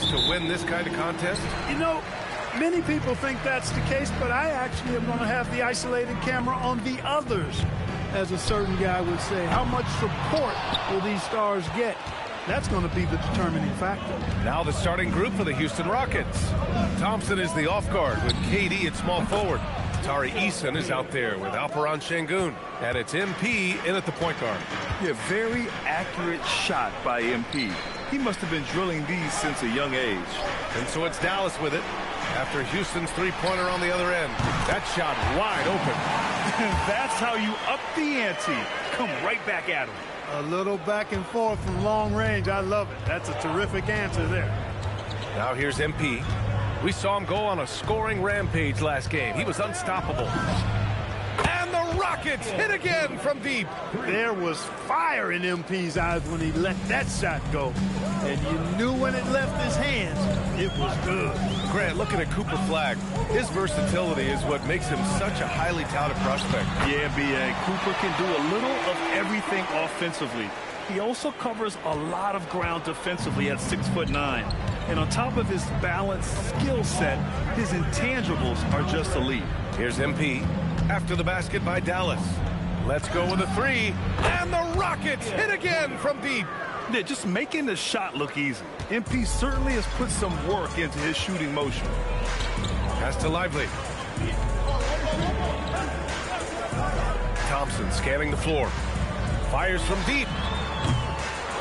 to win this kind of contest? You know, many people think that's the case, but I actually am going to have the isolated camera on the others. As a certain guy would say, how much support will these stars get? That's going to be the determining factor. Now the starting group for the Houston Rockets. Thompson is the off guard with KD at small forward. Tari Eason is out there with Alperen Sengun. And it's MP in at the point guard. Yeah, very accurate shot by MP. He must have been drilling these since a young age. And so it's Dallas with it. After Houston's three-pointer on the other end. That shot wide open. That's how you up the ante. Come right back at him. A little back and forth from long range. I love it. That's a terrific answer there. Now here's MP. We saw him go on a scoring rampage last game. He was unstoppable. And the Rockets hit again from deep. There was fire in MP's eyes when he let that shot go. And you knew when it left his hands, it was good. Grant, looking at Cooper Flagg, his versatility is what makes him such a highly touted prospect. Yeah, B.A. Cooper can do a little of everything offensively. He also covers a lot of ground defensively at 6'9". And on top of his balanced skill set, his intangibles are just elite. Here's MP after the basket by Dallas. Let's go with a three. And the Rockets hit again from deep. Yeah, just making the shot look easy. MP certainly has put some work into his shooting motion. Pass to Lively. Thompson scanning the floor. Fires from deep.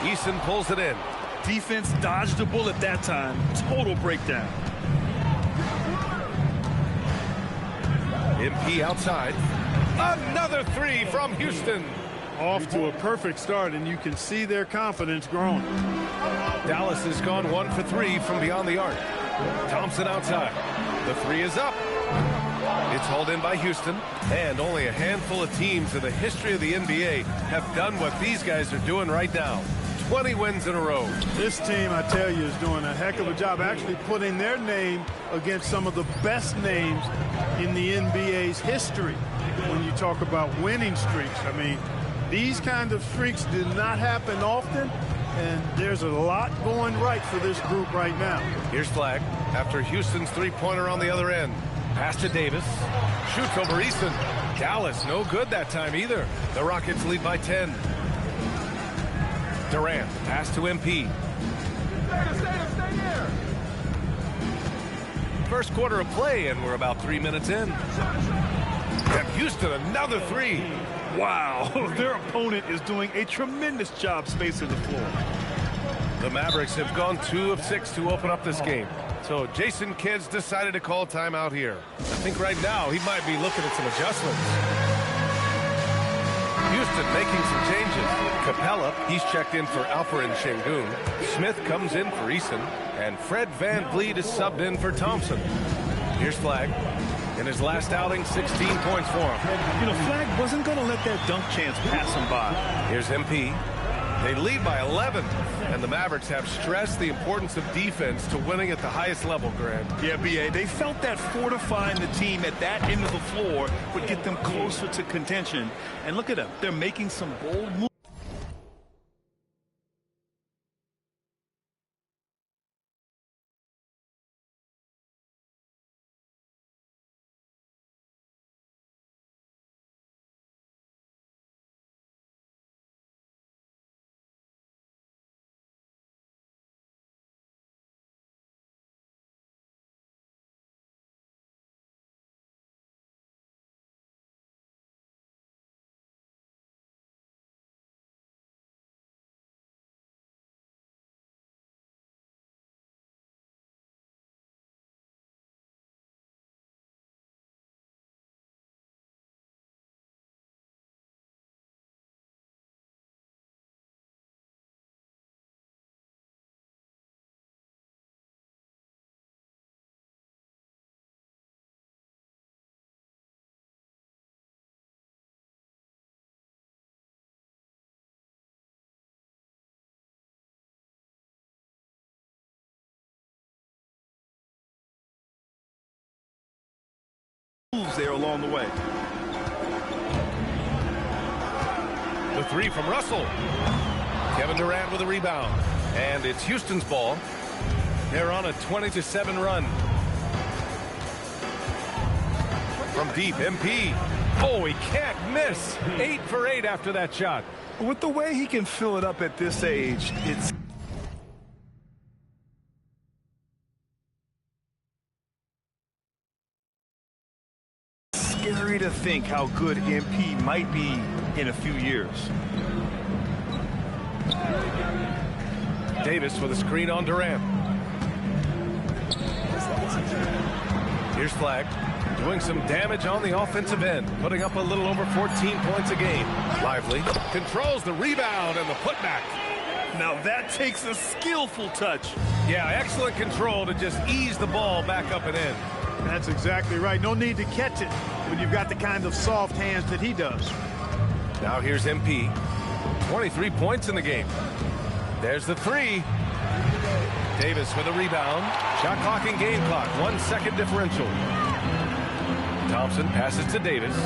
Eason pulls it in. Defense dodged a bullet that time. Total breakdown. MP outside. Another three from Houston. Off to a perfect start, and you can see their confidence growing. Dallas has gone 1 for 3 from beyond the arc. Thompson outside. The three is up. It's hauled in by Houston, and only a handful of teams in the history of the NBA have done what these guys are doing right now. 20 wins in a row. This team, I tell you, is doing a heck of a job actually putting their name against some of the best names in the NBA's history. When you talk about winning streaks, I mean, these kind of streaks did not happen often, and there's a lot going right for this group right now. Here's Flagg after Houston's three-pointer on the other end. Pass to Davis. Shoots over Easton. Dallas no good that time either. The Rockets lead by 10. Durant, pass to MP. Stay there. First quarter of play, and we're about 3 minutes in. And Houston, another three. Wow, their opponent is doing a tremendous job spacing the floor. The Mavericks have gone 2 of 6 to open up this game. So Jason Kidd's decided to call timeout here. I think right now he might be looking at some adjustments. Houston making some changes. Capella, he's checked in for Alperen Sengun. Smith comes in for Eason. And Fred VanVleet is subbed in for Thompson. Here's Flagg. In his last outing, 16 points for him. You know, Flagg wasn't going to let that dunk chance pass him by. Here's MP. They lead by 11, and the Mavericks have stressed the importance of defense to winning at the highest level, Grant. Yeah, B.A., they felt that fortifying the team at that end of the floor would get them closer to contention. And look at them. They're making some bold moves. There along the way. The three from Russell. Kevin Durant with a rebound. And it's Houston's ball. They're on a 20-7 run. From deep, MP. Oh, he can't miss. 8 for 8 after that shot. With the way he can fill it up at this age, it's scary to think how good MP might be in a few years. Davis with a screen on Durant. Here's Flagg, doing some damage on the offensive end, putting up a little over 14 points a game. Lively controls the rebound and the putback. Now that takes a skillful touch. Yeah, excellent control to just ease the ball back up and in. That's exactly right. No need to catch it when you've got the kind of soft hands that he does. Now here's MP. 23 points in the game. There's the three. Davis with a rebound. Shot clock and game clock. 1 second differential. Thompson passes to Davis.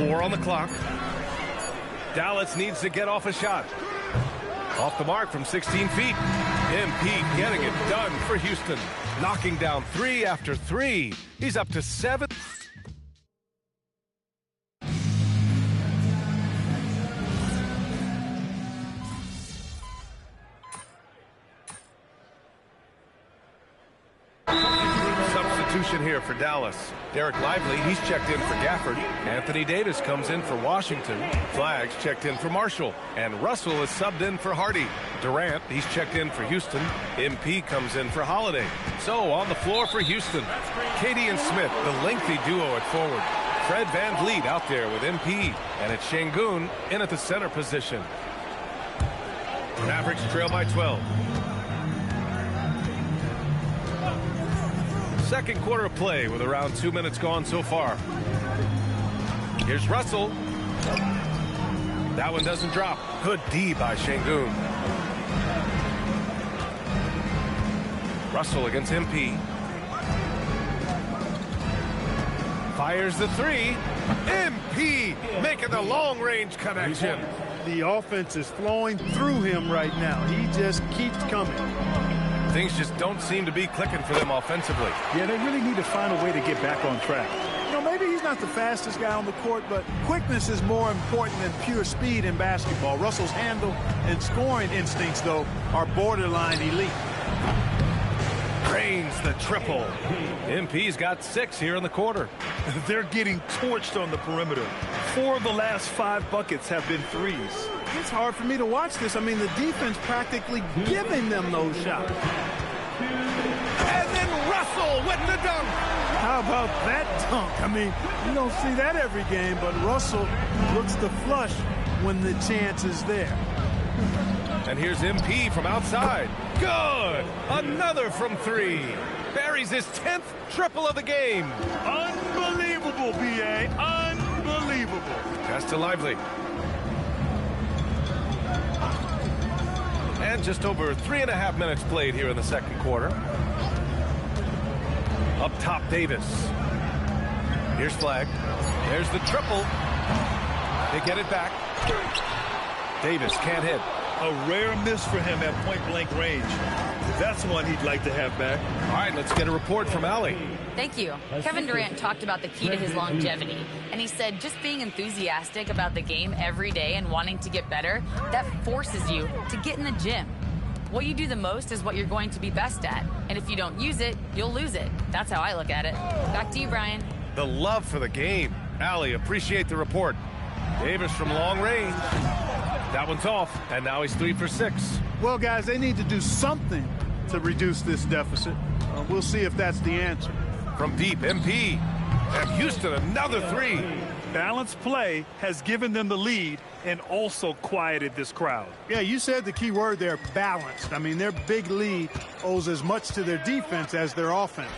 4 on the clock. Dallas needs to get off a shot. Off the mark from 16 feet. MP getting it done for Houston. Knocking down 3 after 3. He's up to 7. Substitution here for Dallas. Derek Lively, he's checked in for Gafford. Anthony Davis comes in for Washington. Flags checked in for Marshall. And Russell is subbed in for Hardy. Durant, he's checked in for Houston. MP comes in for Holiday. So on the floor for Houston, Katie and Smith, the lengthy duo at forward. Fred VanVleet out there with MP. And it's Şengün in at the center position. Mavericks trail by 12. Second quarter of play with around 2 minutes gone so far. Here's Russell. That one doesn't drop. Good D by Şengün. Russell against MP. Fires the 3. MP making the long-range connection. The offense is flowing through him right now. He just keeps coming. Things just don't seem to be clicking for them offensively. Yeah, they really need to find a way to get back on track. You know, maybe he's not the fastest guy on the court, but quickness is more important than pure speed in basketball. Russell's handle and scoring instincts, though, are borderline elite. Drains the triple. MP's got 6 here in the quarter. They're getting torched on the perimeter. 4 of the last 5 buckets have been threes. It's hard for me to watch this. I mean, the defense practically giving them those shots. And then Russell with the dunk. How about that dunk? I mean, you don't see that every game, but Russell looks to flush when the chance is there. And here's MP from outside. Good. Another from 3. Buries his 10th triple of the game. Unbelievable, B.A. Unbelievable. Pass to Lively. And just over 3.5 minutes played here in the second quarter. Up top, Davis. Here's Flag. There's the triple. They get it back. Davis can't hit. A rare miss for him at point-blank range. That's one he'd like to have back. All right, let's get a report from Allie. Thank you. Kevin Durant talked about the key to his longevity, and he said just being enthusiastic about the game every day and wanting to get better, that forces you to get in the gym. What you do the most is what you're going to be best at, and if you don't use it, you'll lose it. That's how I look at it. Back to you, Brian. The love for the game. Allie, appreciate the report. Davis from long range. That one's off, and now he's 3 for 6. Well, guys, they need to do something to reduce this deficit. We'll see if that's the answer. From deep, MP. And Houston, another 3. Balanced play has given them the lead and also quieted this crowd. Yeah, you said the key word there, balanced. I mean, their big lead owes as much to their defense as their offense.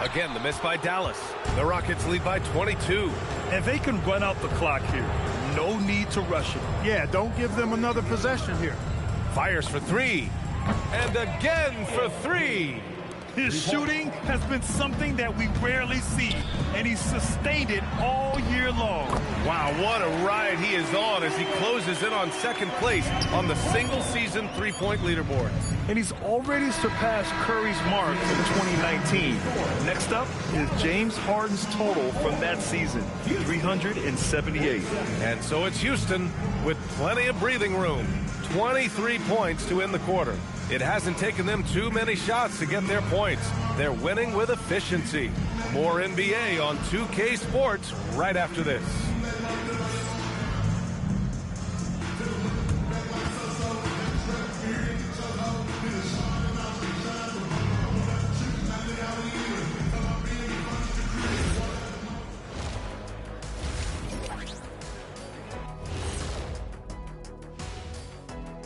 Again, the miss by Dallas. The Rockets lead by 22. And they can run out the clock here. No need to rush it. Yeah, don't give them another possession here. Fires for 3. And again for 3. His shooting has been something that we rarely see, and he's sustained it all year long. Wow, what a ride he is on as he closes in on second place on the single-season three-point leaderboard. And he's already surpassed Curry's mark in 2019. Next up is James Harden's total from that season, 378. And so it's Houston with plenty of breathing room. 23 points to end the quarter. It hasn't taken them too many shots to get their points. They're winning with efficiency. More NBA on 2K Sports right after this.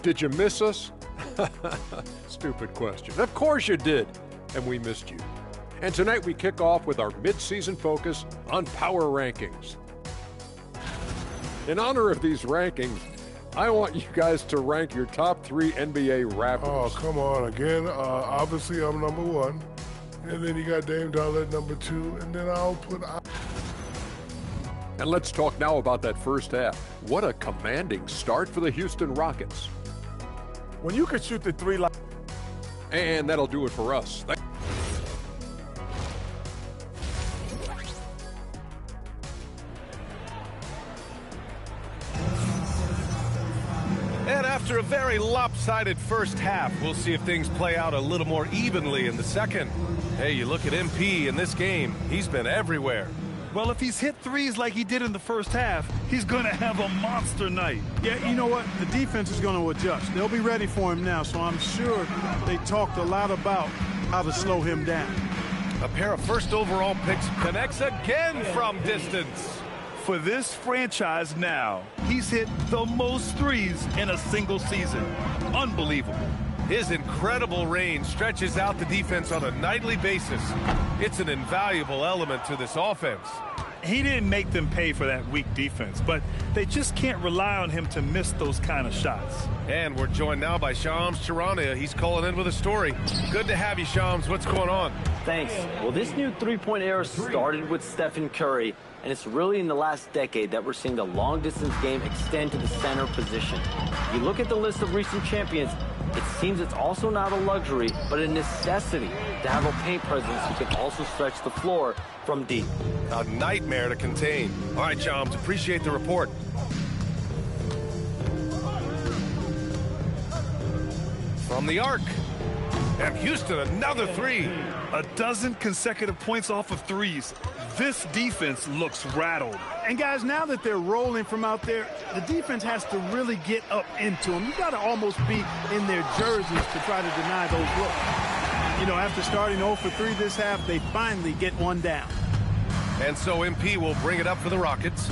Did you miss us? Stupid question. Of course you did, and we missed you. And tonight we kick off with our mid-season focus on power rankings. In honor of these rankings, I want you guys to rank your top 3 NBA rappers. Oh, come on again. Obviously, I'm number 1. And then you got Dame Dollar at number 2. And then I'll put... And let's talk now about that first half. What a commanding start for the Houston Rockets. When you can shoot the three line. And that'll do it for us. And after a very lopsided first half, we'll see if things play out a little more evenly in the second. Hey, you look at MP in this game, he's been everywhere. Well, if he's hit threes like he did in the first half, he's going to have a monster night. Yeah, you know what? The defense is going to adjust. They'll be ready for him now, so I'm sure they talked a lot about how to slow him down. A pair of first overall picks connects again from distance. For this franchise now, he's hit the most threes in a single season. Unbelievable. His incredible range stretches out the defense on a nightly basis. It's an invaluable element to this offense. He didn't make them pay for that weak defense, but they just can't rely on him to miss those kind of shots. And we're joined now by Shams Charania. He's calling in with a story. Good to have you, Shams. What's going on? Thanks. Well, this new three-point era started with Stephen Curry, and it's really in the last decade that we're seeing the long-distance game extend to the center position. You look at the list of recent champions, it seems it's also not a luxury, but a necessity to have a paint presence who can also stretch the floor from deep. A nightmare to contain. All right, Shams, appreciate the report. From the arc. And Houston, another three. A dozen consecutive points off of threes. This defense looks rattled. And guys, now that they're rolling from out there, the defense has to really get up into them. You got to almost be in their jerseys to try to deny those looks. You know, after starting 0 for 3 this half, they finally get one down. And so MP will bring it up for the Rockets.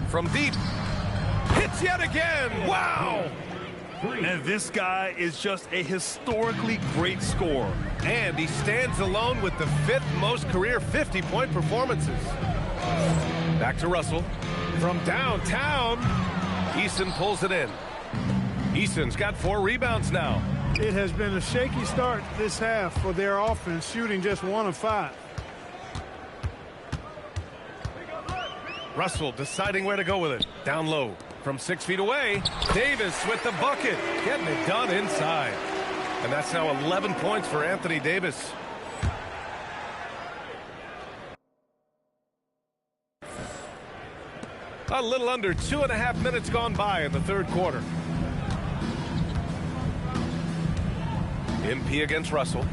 From deep. Hits yet again. Wow. And this guy is just a historically great scorer. And he stands alone with the 5th most career 50-point performances. Back to Russell. From downtown, Eason pulls it in. Eason's got 4 rebounds now. It has been a shaky start this half for their offense, shooting just 1 of 5. Russell deciding where to go with it. Down low. From 6 feet away, Davis with the bucket, getting it done inside. And that's now 11 points for Anthony Davis. A little under 2.5 minutes gone by in the third quarter. MP against Russell.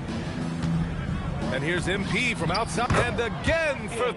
And here's MP from outside, and again for...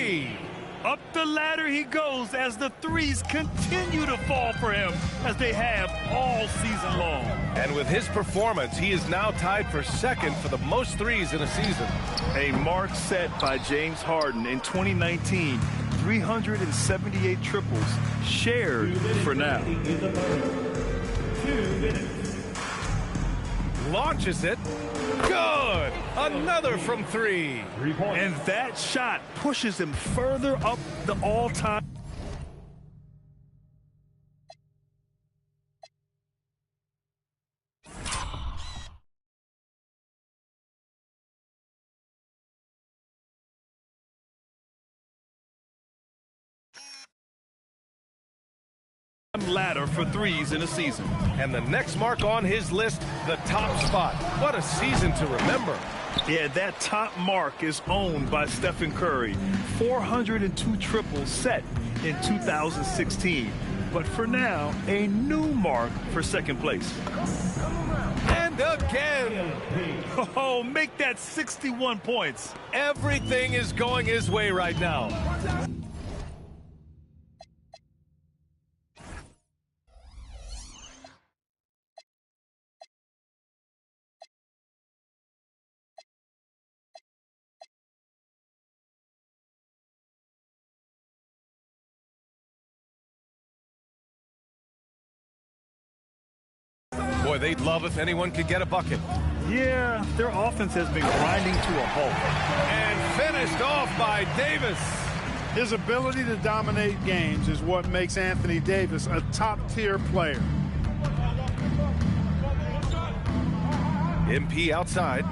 three. Up the ladder he goes as the threes continue to fall for him, as they have all season long. And with his performance, he is now tied for second for the most threes in a season. A mark set by James Harden in 2019, 378 triples, shared for now. Launches it. Good. Another from three. And that shot pushes him further up the all-time. Ladder for threes in a season. And the next mark on his list, the top spot. What a season to remember. Yeah, that top mark is owned by Stephen Curry. 402 triples set in 2016. But for now, a new mark for second place. And again. Oh, make that 61 points. Everything is going his way right now. Boy, they'd love if anyone could get a bucket. Yeah, their offense has been grinding to a halt. And finished off by Davis. His ability to dominate games is what makes Anthony Davis a top-tier player. MP outside.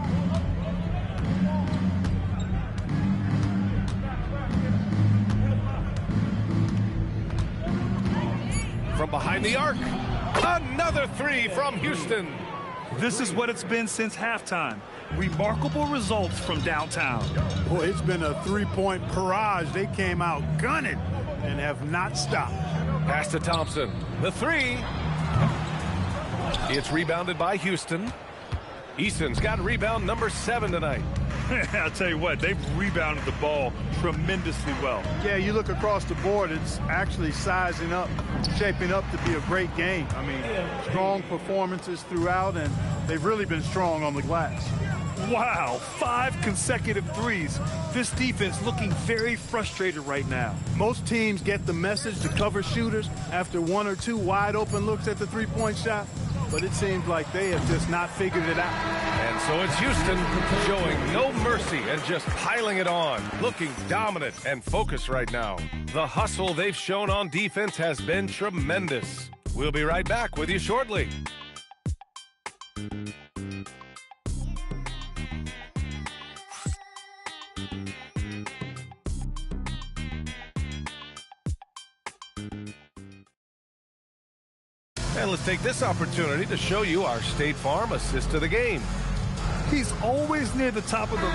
From behind the arc. Another three from Houston. This is what it's been since halftime. Remarkable results from downtown. Boy, it's been a three-point barrage. They came out gunning and have not stopped. Pass to Thompson. The three. It's rebounded by Houston. Easton's got rebound number 7 tonight. I'll tell you what, they've rebounded the ball tremendously well. Yeah, you look across the board, it's actually sizing up, shaping up to be a great game. I mean, strong performances throughout, and they've really been strong on the glass. Wow, 5 consecutive threes. This defense looking very frustrated right now. Most teams get the message to cover shooters after 1 or 2 wide open looks at the three-point shot, but it seems like they have just not figured it out. And so it's Houston showing no mercy and just piling it on, looking dominant and focused right now. The hustle they've shown on defense has been tremendous. We'll be right back with you shortly. And let's take this opportunity to show you our State Farm assist to the game. He's always near the top of the...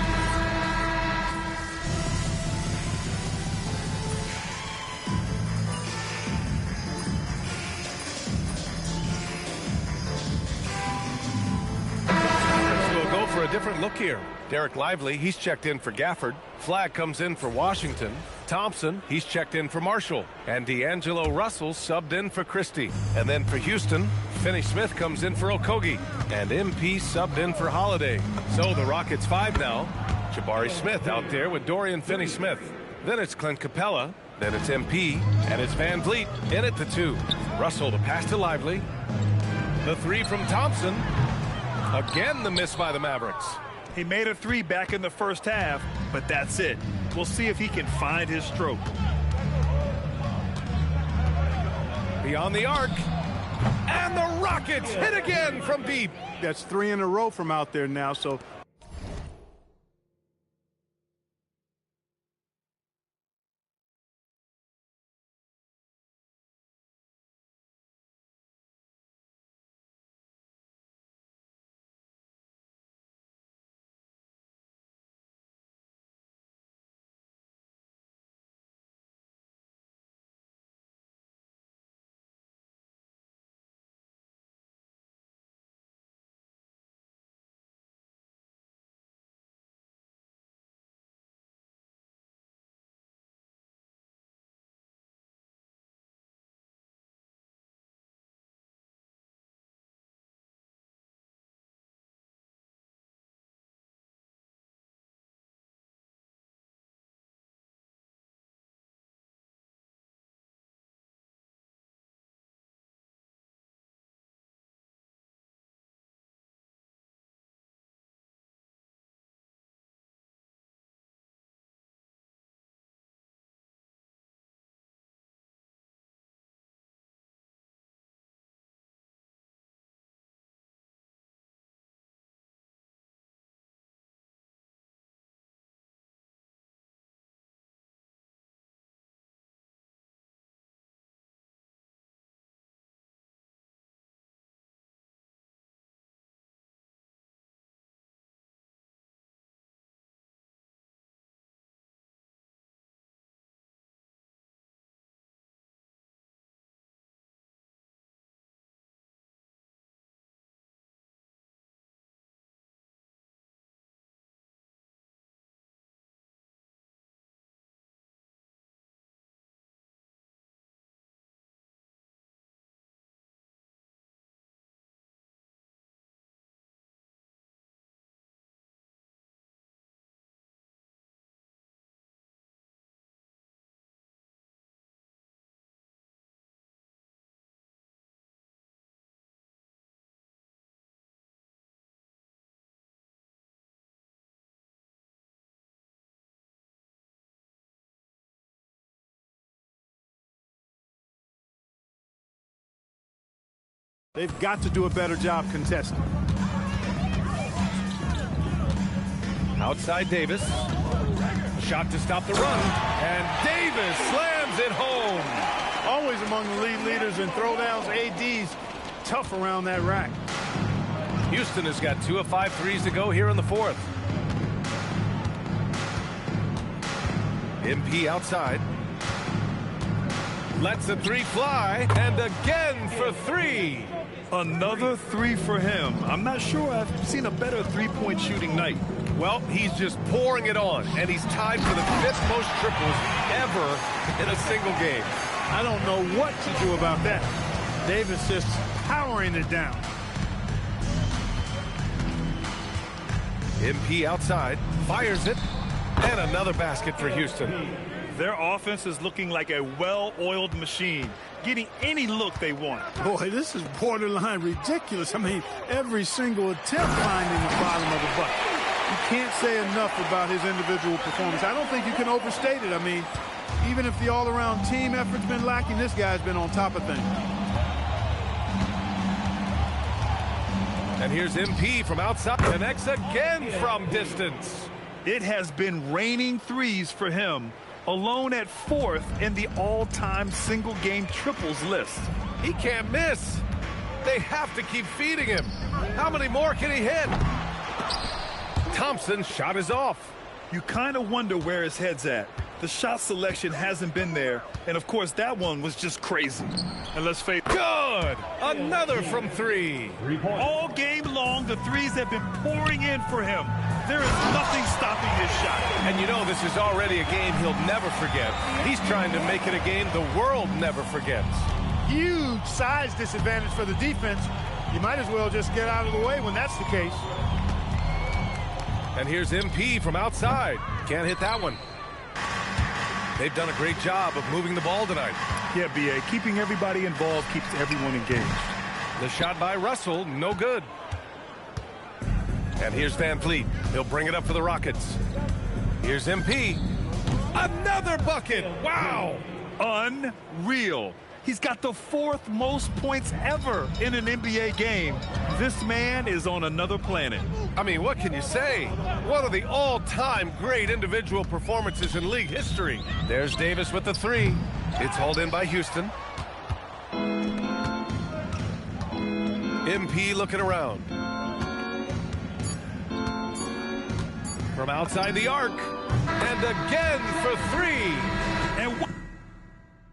We'll go for a different look here. Derek Lively, he's checked in for Gafford. Flagg comes in for Washington. Thompson, he's checked in for Marshall. And D'Angelo Russell subbed in for Christie. And then for Houston, Finney Smith comes in for Okogie. And MP subbed in for Holiday. So the Rockets 5 now. Jabari Smith out there with Dorian Finney-Smith. Then it's Clint Capella. Then it's MP. And it's Van Vliet in at the 2. Russell to pass to Lively. The 3 from Thompson. Again the miss by the Mavericks. He made a 3 back in the first half, but that's it. We'll see if he can find his stroke. Beyond the arc. And the Rockets hit again from deep. That's 3 in a row from out there now, so They've got to do a better job contesting. Outside Davis. Shot to stop the run. And Davis slams it home. Always among the lead leaders in throwdowns. AD's tough around that rack. Houston has got 2 of 5 threes to go here in the fourth. MP outside. Lets the three fly. And again for 3. Another 3 for him. I'm not sure I've seen a better three-point shooting night. Well, he's just pouring it on, and he's tied for the 5th most triples ever in a single game. I don't know what to do about that. Davis just powering it down. MP outside, fires it, and another basket for Houston. Their offense is looking like a well-oiled machine, getting any look they want. Boy, this is borderline ridiculous. I mean, every single attempt finding the bottom of the bucket. You can't say enough about his individual performance. I don't think you can overstate it. I mean, even if the all-around team effort's been lacking, this guy's been on top of things. And here's MP from outside. Connects again from distance. It has been raining threes for him, alone at 4th in the all-time single-game triples list. He can't miss. They have to keep feeding him. How many more can he hit? Thompson's shot is off. You kind of wonder where his head's at. The shot selection hasn't been there, and of course that one was just crazy. And let's face it. Good! Another from 3. All game long, the threes have been pouring in for him. There is nothing stopping his shot. And you know this is already a game he'll never forget. He's trying to make it a game the world never forgets. Huge size disadvantage for the defense. You might as well just get out of the way when that's the case. And here's MP from outside. Can't hit that one. They've done a great job of moving the ball tonight. Yeah, B.A., keeping everybody involved keeps everyone engaged. The shot by Russell, no good. And here's Van Fleet. He'll bring it up for the Rockets. Here's MP. Another bucket. Wow. Unreal. He's got the 4th most points ever in an NBA game. This man is on another planet. I mean, what can you say? One of the all-time great individual performances in league history. There's Davis with the 3. It's hauled in by Houston. MP looking around. From outside the arc. And again for 3.